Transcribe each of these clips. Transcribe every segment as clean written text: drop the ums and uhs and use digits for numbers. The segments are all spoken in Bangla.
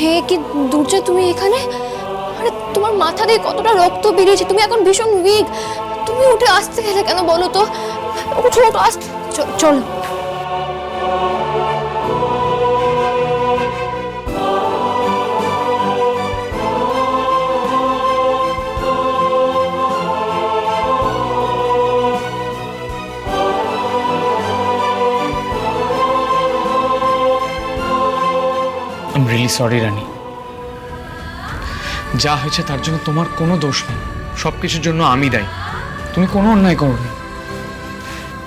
হে কি দুর্জয়, তুমি এখানে? আরে তোমার মাথা দিয়ে কতটা রক্ত বেরিয়েছে, তুমি এখন ভীষণ উইক। তুমি উঠে আসতে গেলে কেন বলো তো? উঠো উঠো, আসতে চলো। আই এম রিয়েলি সরি রানী। যা হয়েছে তার জন্য তোমার কোনো দোষ নেই, সব কিছুর জন্য আমি দায়ী। তুমি কোনো অন্যায় করোনি।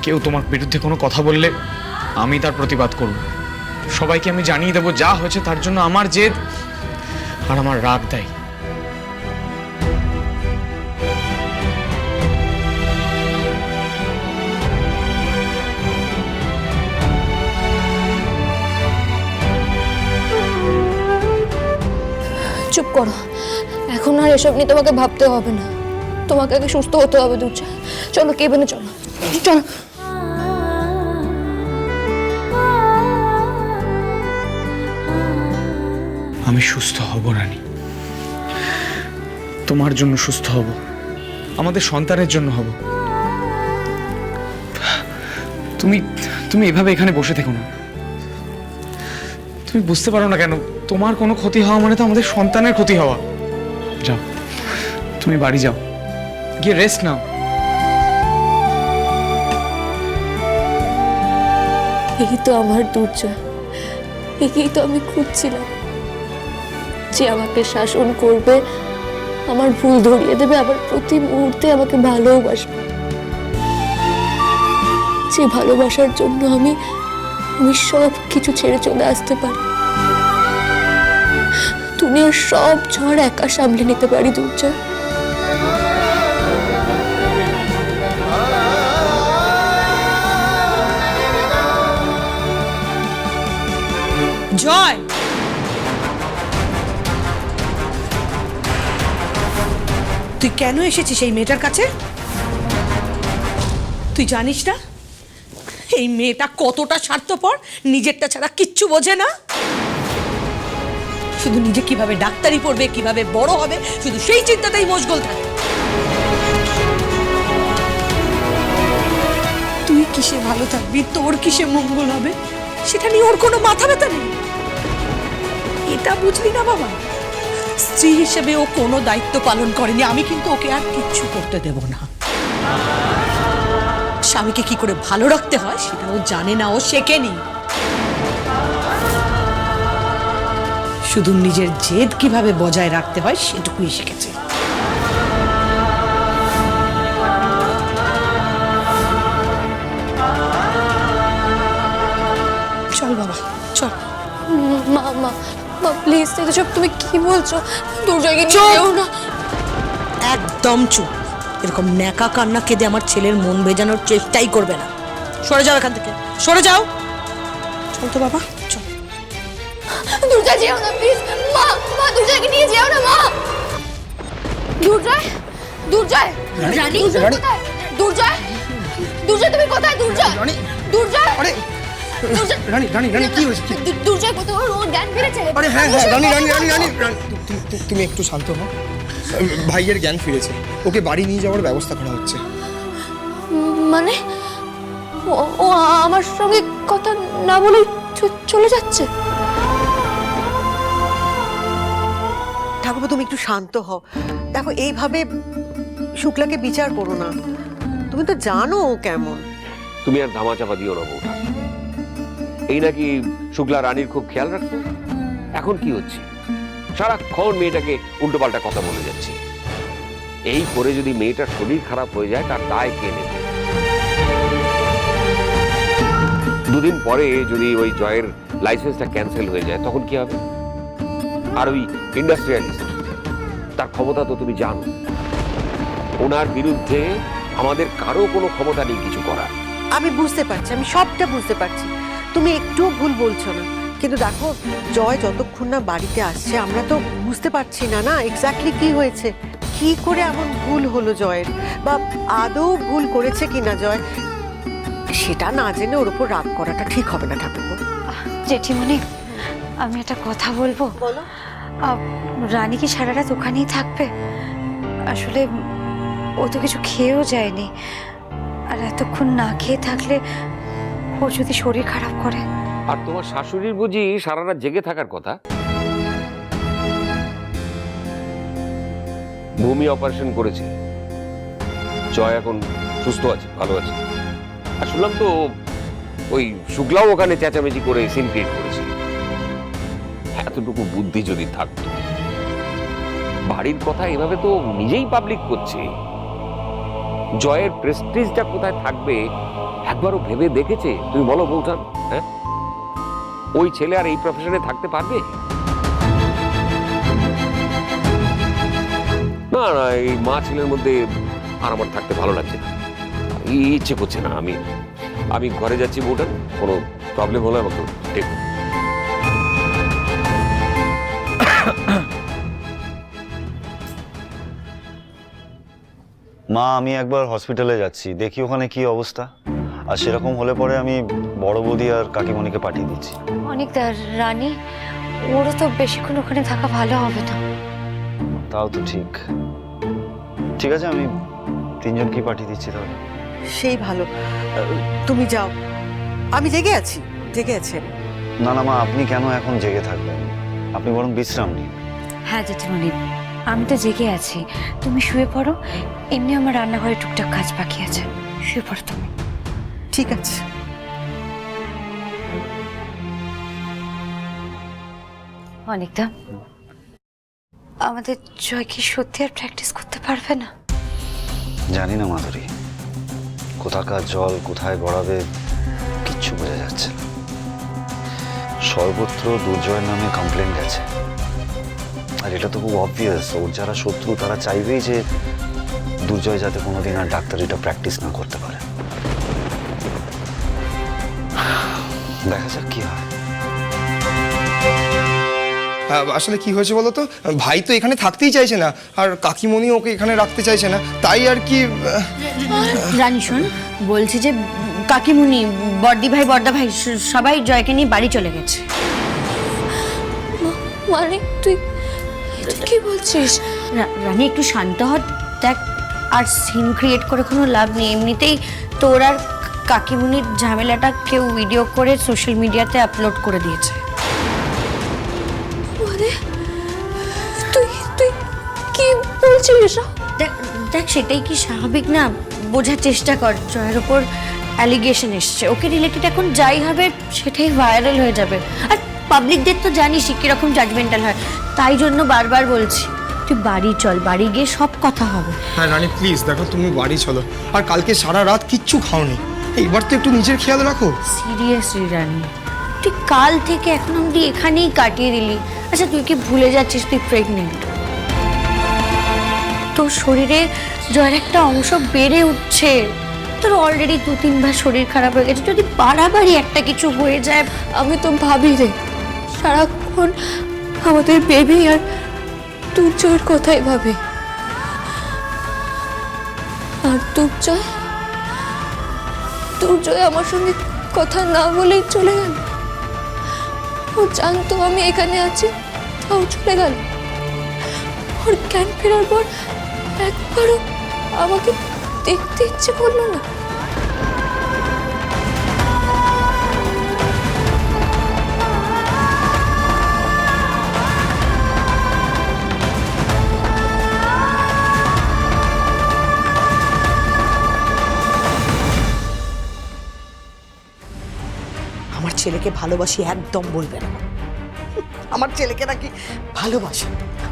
কেউ তোমার বিরুদ্ধে কোনো কথা বললে আমি তার প্রতিবাদ করব। সবাইকে আমি জানিয়ে দেবো যা হয়েছে তার জন্য আমার জেদ আর আমার রাগ দায়ী। চুপ করো, এখন আর এসব নিয়ে তোমাকে ভাবতে হবে না। তোমাকে আগে সুস্থ হতে হবে দুর্জয়। চলো কেবিনে চলো, চলো। আমি সুস্থ হব রানী, তোমার জন্য সুস্থ হব, আমাদের সন্তানের জন্য হব। তুমি তুমি এভাবে এখানে বসে থেকো না। তুমি বুঝতে পারো না কেন? তোমার কোনো ক্ষতি হওয়া মানে তো আমাদের সন্তানের ক্ষতি হওয়া। যাও, তুমি বাড়ি যাও, গিয়ে রেস্ট নাও। এই তো আমার দুর্জয়, একেই তো আমি খুঁজছিলাম, যে আমাকে শাসন করবে, আমার ভুল ধরিয়ে দেবে, আবার প্রতি মুহূর্তে আমাকে ভালোবাসবে। যে ভালোবাসার জন্য আমি সব কিছু ছেড়ে চলে আসতে পারি, দুনিয়ার সব ঝড় একা সামলে নিতে পারি দুর্জয়। জয়, তুই কেন এসেছিস এই মেয়েটার কাছে? তুই জানিস না এই মেয়েটা কতটা স্বার্থপর, নিজেরটা ছাড়া কিচ্ছু বোঝে না। শুধু নিজে কিভাবে ডাক্তারি পড়বে, কিভাবে বড় হবে, শুধু সেই চিন্তাতেই মশগুল থাকে। তুই কিসে ভালো থাকবি, তোর কিসে মঙ্গল হবে, সেটা নিয়ে ওর কোনো মাথা ব্যথা নেই। এটা বুঝলি না বাবা? স্ত্রী হিসেবে ও কোনো দায়িত্ব পালন করেনি। আমি কিন্তু ওকে আর কিচ্ছু করতে দেব না। স্বামীকে কি করে ভালো রাখতে হয় সেটা ও জানে না, ও শেখেনি। শুধু নিজের জেদ কিভাবে বজায় রাখতে হয় সেটুকুই শিখেছে। চল বাবা, চল। মা মা মা প্লিজ, এসব তুমি কি বলছো? দুর্জয়কে নিয়ে যেও না। একদম চুপ। এরকম ন্যাকা কান্না কেঁদে আমার ছেলের মন ভেজানোর চেষ্টাই করবে না। সরে যাও এখান থেকে, সরে যাও। চল তো বাবা, চল। দুর্জয় যেও না প্লিজ, মা মা দুর্জয়কে নিয়ে যেও না মা। দুর্জয়, দুর্জয়, রানী কোথায়? দুর্জয়, দুর্জয় তুমি কোথায়? দুর্জয়, দুর্জয়, আরে রানী রানী রানী কি হয়েছে? দুর্জয় কোথাও ওর জ্ঞান ফিরেছে? আরে হ্যাঁ হ্যাঁ রানী রানী রানী রানী তুমি একটু শান্ত হও। ভাইয়ের জ্ঞান ফিরেছে, ওকে বাড়ি নিয়ে যাওয়ার ব্যবস্থা করা হচ্ছে। মানে ও আমার সঙ্গে কথা না বলে চলে যাচ্ছে? ঠাকুরপো তুমি একটু শান্ত হও। দেখো এইভাবে শুক্লাকে বিচার করো না, তুমি তো জানো ও কেমন। তুমি আর ধামাচাপা দিও না বউটা। এই নাকি শুক্লা রানীর খুব খেয়াল রাখতো, এখন কি হচ্ছে? সারাক্ষণ মেয়েটাকে উল্টোপাল্টা কথা বলে যাচ্ছে। এই করে যদি মেয়েটার শরীর খারাপ হয়ে যায় তার দায় কে নেবে? দুদিন পরে যদি ওই জয়ের লাইসেন্সটা ক্যান্সেল হয়ে যায় তখন কি হবে? আর ওই ইন্ডাস্ট্রিয়ালিস্ট, তার ক্ষমতা তো তুমি জানো। ওনার বিরুদ্ধে আমাদের কারো কোনো ক্ষমতা নেই কিছু করার। আমি বুঝতে পারছি, আমি সবটা বুঝতে পারছি, তুমি একটু ভুল বলছো না। কিন্তু দেখো জয় যতক্ষণ না বাড়িতে আসছে আমরা তো বুঝতে পারছি না না এক্স্যাক্টলি কি হয়েছে, কি করে এমন ভুল হলো জয়ের, বা আদৌ ভুল করেছে কিনা জয়, সেটা না জেনে ওর উপর রাগ করাটা ঠিক হবে না ঠাকুরপো। জেঠিমণি, আমি একটা কথা বলবো। বলো। রানী কি সারা রাত ওখানেই থাকবে? আসলে ও তো কিছু খেয়েও যায়নি, আর এতক্ষণ না খেয়ে থাকলে ওর যদি শরীর খারাপ করে। আর তোমার শাশুড়ির বুঝি সারা রাত জেগে থাকার কথা? ভূমি অপারেশন করেছে, জয় এখন সুস্থ আছে, ভালো আছে। আর শুনলাম তো ওই শুক্লাও ওখানে চেঁচামেচি করে সিন ক্রিয়েট করেছে। এতটুকু বুদ্ধি যদি থাকতো, বাড়ির কথা এভাবে তো নিজেই পাবলিক করছে। জয়ের প্রেস্টিজটা কোথায় থাকবে একবারও ভেবে দেখেছে? তুমি বলো বৌঠান, হ্যাঁ? ওই ছেলে আর এই প্রফেশনে থাকতে পারবে? না না, এই মা ছেলের মধ্যে আর আমার থাকতে ভালো লাগছে না, ইচ্ছে করছে না। আমি ঘরে যাচ্ছি বৌঠান, কোনো প্রবলেম হলে আমাকে দেখো। মা, আমি একবার হসপিটালে যাচ্ছি, দেখি ওখানে কি অবস্থা। আর সেরকম হলে পরে আমি বড় বৌদি আর কাকিমণিকে পাঠিয়ে দিচ্ছি। অনেক রানী, ওরও তো বেশিক্ষণ ওখানে থাকা ভালো হবে না। তাও তো ঠিক। ঠিক আছে, আমি তিনজনকেই পাঠিয়ে দিচ্ছি তাহলে। সেই ভালো, তুমি যাও। আমি জেগে আছি, জেগে আছি। না না মা, আপনি কেন এখন জেগে থাকবেন? আপনি বরং বিশ্রাম নিন। হ্যাঁ জেঠিমণি, আমি তো জেগে আছি, তুমি শুয়ে পড়ো। এমনি আমার রান্নাঘরে টুকটাক কাজ বাকি আছে, শুয়ে পড়ো তুমি। ঠিক আছে। অনেকটা আমাদের জয় কি সত্যি আর প্র্যাকটিস করতে পারবে না? জানি না মাধুরী, কোথাকার জল কোথায় গড়াবে কিচ্ছু বোঝা যাচ্ছে না। সর্বত্র দুর্জয়ের নামে কমপ্লেন গেছে, আর এটা তো খুব অবভিয়াস, ওর যারা শত্রু তারা চাইবেই যে দুর্জয় যাতে কোনোদিন আর ডাক্তারিটা প্র্যাকটিস না করতে পারে। দেখা যাক কি হয়। আসলে কি হয়েছে বলো তো, ভাই তো এখানে থাকতেই চাইছে না, আর কাকিমণি ওকে এখানে রাখতে চাইছে না, তাই আর কি। রানী শোন, বলছি যে কাকিমুনি, বর্দি ভাই, বর্দা ভাই সবাই জয়কে নিয়ে বাড়ি চলে গেছে। মানে তুই কি বলছিস? রানী একটু শান্ত হ, দেখ আর সিন ক্রিয়েট করে কোনো লাভ নেই। এমনিতেই তোর আর কাকিমুনির ঝামেলাটা কেউ ভিডিও করে সোশ্যাল মিডিয়াতে আপলোড করে দিয়েছে। মানে তুই তুই কি বলছিস? দেখ দেখ সেটাই কি স্বাভাবিক না? বোঝার চেষ্টা কর, জয়ের ওপর অ্যালিগেশন এসছে, ওকে রিলেটেড এখন যাই হবে সেটাই ভাইরাল হয়ে যাবে। আর পাবলিকদের তো জানিসই কিরকম জাজমেন্টাল হয়, তাই জন্য বারবার বলছি তুই বাড়ি চল, বাড়ি গিয়ে সব কথা হবে। হ্যাঁ রানী প্লিজ, দেখো তুমি বাড়ি চলো। আর কালকে সারা রাত কিচ্ছু খাওনি, এইবার তো একটু নিজের খেয়াল রাখো। সিরিয়াসলি রানী, তুই কাল থেকে এখন অবধি এখানেই কাটিয়ে দিলি। আচ্ছা তুই কি ভুলে যাচ্ছিস তুই প্রেগনেন্ট? তোর শরীরে জয়ের একটা অংশ বেড়ে উঠছে, তোর অলরেডি 2-3 বার শরীর খারাপ হয়ে গেছে, যদি বাড়াবাড়ি একটা কিছু হয়ে যায়। আমি তো ভাবি রে, সারাক্ষণ আমাদের বেবি আর দুর্জয়ের কথাই ভাবে। আর দুর্জয় আমার সঙ্গে কথা না বলেই চলে গেল। ও জানতো আমি এখানে আছি, তাও চলে গেল। ওর জ্ঞান ফেরার পর একবারও আমাকে দেখতে ইচ্ছে করলো না। আমার ছেলেকে ভালোবাসি একদম বলবে না। আমার ছেলেকে নাকি ভালোবাসে?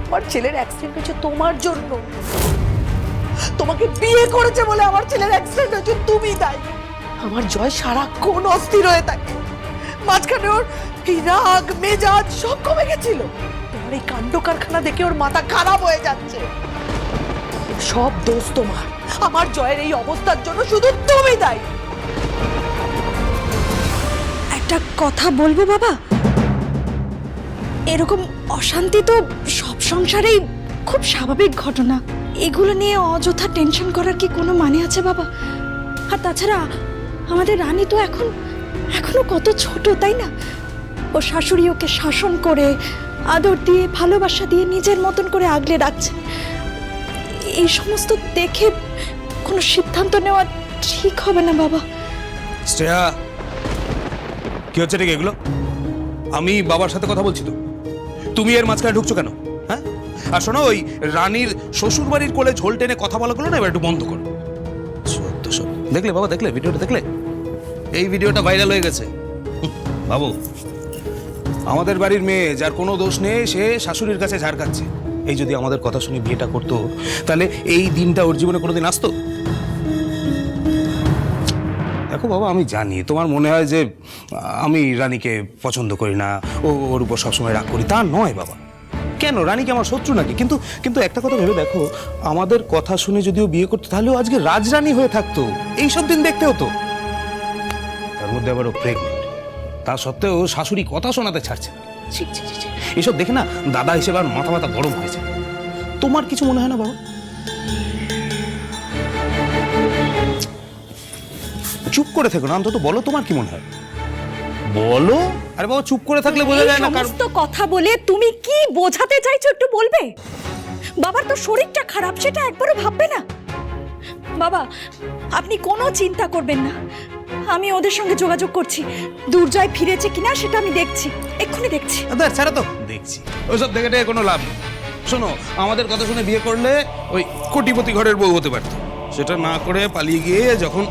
আমার ছেলের অ্যাক্সিডেন্ট হয়েছে তোমার জন্য, তোমাকে বিয়ে করেছে বলে আমার ছেলের অ্যাক্সিডেন্ট হয়েছে, তুমি দায়ী। আমার জয় সারাক্ষণ অস্থির হয়ে থাকে, মাঝখানে ওর এই রাগ মেজাজ সব কমে গেছিল। তোমার এই কাণ্ড কারখানা দেখে ওর মাথা খারাপ হয়ে যাচ্ছে। সব দোষ তোমার, আমার জয়ের এই অবস্থার জন্য শুধু তুমি দায়ী। একটা কথা বলবো বাবা, এরকম অশান্তি তো সব সংসারেই খুব স্বাভাবিক ঘটনা। এগুলো নিয়ে অযথা টেনশন করার কি কোনো মানে আছে বাবা? আর তাছাড়া আমাদের রানী তো এখনো কত ছোট, তাই না? ও শাশুড়ি ওকে শাসন করে আদর দিয়ে ভালোবাসা দিয়ে নিজের মতন করে আগলে রাখছে। এই সমস্ত দেখে কোনো সিদ্ধান্ত নেওয়া ঠিক হবে না বাবা। শ্রেয়া, কি হচ্ছে ঠিক এগুলো? আমি বাবার সাথে কথা বলছি তো, তুমি এর মাঝখানে ঢুকছো কেন? হ্যাঁ, আর শোনো, ওই রানীর শ্বশুর বাড়ির কোলে ঝোল টেনে কথা বলাগুলো না এবার একটু বন্ধ করো। সত্য সত্য দেখলে বাবা, দেখলে ভিডিওটা দেখলে? এই ভিডিওটা ভাইরাল হয়ে গেছে। বাবু, আমাদের বাড়ির মেয়ে যার কোনো দোষ নেই, সে শাশুড়ির কাছে ঝাড় খাচ্ছে। এই যদি আমাদের কথা শুনে বিয়েটা করতো, তাহলে এই দিনটা ওর জীবনে কোনোদিন আসতো? দেখো বাবা, আমি জানি তোমার মনে হয় যে আমি রানীকে পছন্দ করি না, ওর উপর সবসময় রাগ করি। তা নয় বাবা, কেন? রানীকে আমার শত্রু নাকি? কিন্তু একটা কথা ভেবে দেখো, আমাদের কথা শুনে যদিও বিয়ে করতো, তাহলেও আজকে রাজরানী হয়ে থাকতো, এইসব দিন দেখতে হতো। তার মধ্যে আবার ও প্রেগনেন্ট, তা সত্ত্বেও শাশুড়ি কথা শোনাতে ছাড়ছে না। ছি, ছি, ছি, ছি। এসব দেখে না দাদা হিসেবে আর মাথা মাথা গরম হয়েছে। তোমার কিছু মনে হয় না বাবা? চুপ করে থেকো না, অন্তত বলো তোমার কি মনে হয়, বলো। আরে বাবা, চুপ করে থাকলে বোঝা যায় না। সমস্ত কথা বলে তুমি কি বোঝাতে চাইছো একটু বলবে? বাবার তো শরীরটা খারাপ, সেটা একবারও ভাববে না? বাবা, আপনি কোনো চিন্তা করবেন না, আমি ওদের সঙ্গে যোগাযোগ করছি। দুর্জয় ফিরেছে কিনা সেটা আমি দেখছি, এক্ষুনি দেখছি। ছাড়া তো দেখছি, ওইসব দেখে টেকে কোনো লাভ নেই। শোনো, আমাদের কথা শুনে বিয়ে করলে ওই কোটিপতি ঘরের বউ হতে পারতো, সেটা না করে পালিয়ে গিয়ে যখন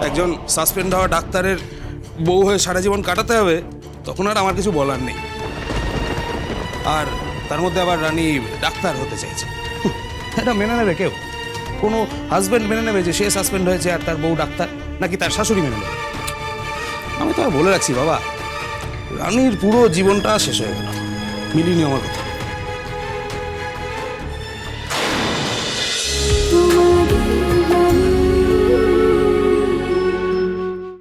একজন সাসপেন্ড হওয়া ডাক্তারের বউ হয়ে সারা জীবন কাটাতে হবে, তখন আর আমার কিছু বলার নেই। আর তার মধ্যে আবার রানী ডাক্তার হতে চাইছে, এটা মেনে নেবে কেউ? কোনো হাজব্যান্ড মেনে নেবে যে সে সাসপেন্ড হয়েছে আর তার বউ ডাক্তার? নাকি তার শাশুড়ি মেনে নেবে? আমি তো বলে রাখছি বাবা, রানীর পুরো জীবনটা শেষ হয়ে গেল, মিলিনি আমার কথা।